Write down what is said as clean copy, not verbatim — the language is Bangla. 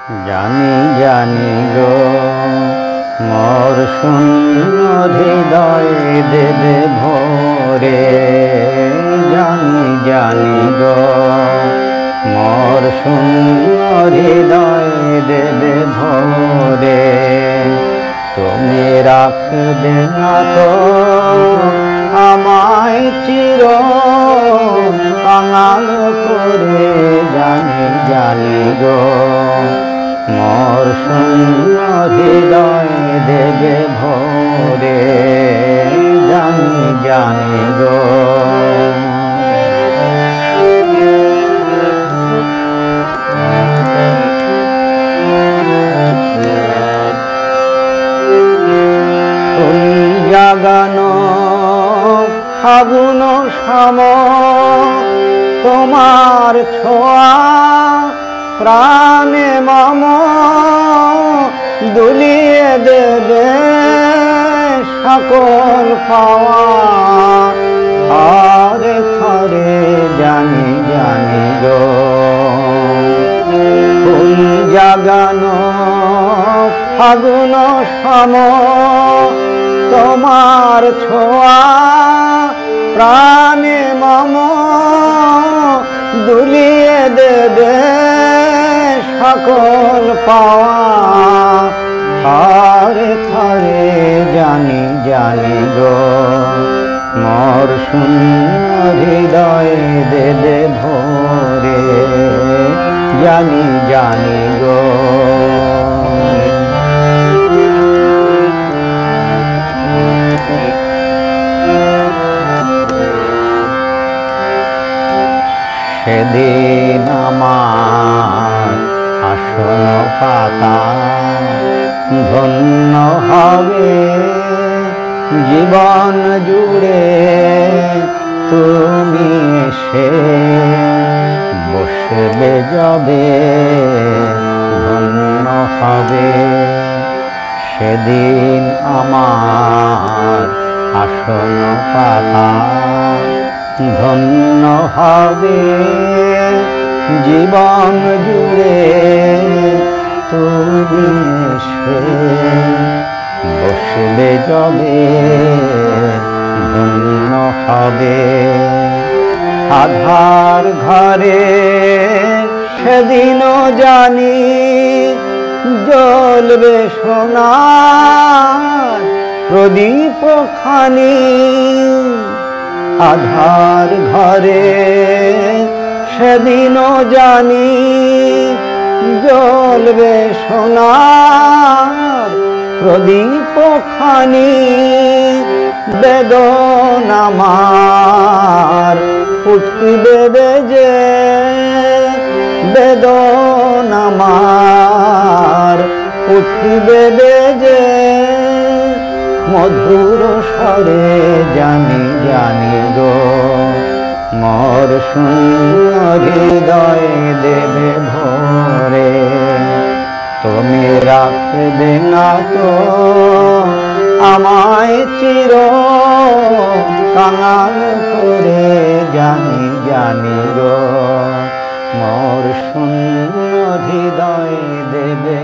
জানি জানি গো মোর শূন্য হৃদয় দেবে ভরে। জানি জানি গো মোর শূন্য হৃদয় দেবে ভরে। তুমি রাখবে না তো আমায় চির কাঙাল করে। জানি জানি গো মোর শূন্য হৃদয় দেবে ভরে। জানি জানি গো জাগানো ফাগুন শাম তোমার ছোঁয়া প্রাণে মম দুলিয়ে দেবে সকল পাওয়া। থরে থরে জানি জানি গো ফুল জাগানো ফাগুন শাম তোমার ছোঁয়া প্রাণে মম দুলিয়ে দেবে সকল পাওয়া। থরে থরে জানি জানি গো মোর শূন্য হৃদয় দেবে ভরে। জানি জানি গো সেদিন আমার আসন পাতা ধন্য হবে জীবন জুড়ে। তুমি এসে বসবে যবে ধন্য হবে। সেদিন আমার আসন পাতা ধন্য হবে জীবন জুড়ে। তুমি এসে বসবে যবে ধন্য হবে। আধার ঘরে সেদিনও জানি জ্বলবে সোনার প্রদীপ খানি। আধার ঘরে সেদিনও জানি জ্বলবে সোনার প্রদীপ খানি। বেদনা আমার উঠবে বেজে বেদনা আমার উঠবে বেজে মধুর স্বরে। জানি জানি গো মোর শূন্য হৃদয় দেবে ভরে। তুমি রাখবে না তো আমায় চির কাঙাল করে। জানি জানি গো মোর শূন্য হৃদয় দেবে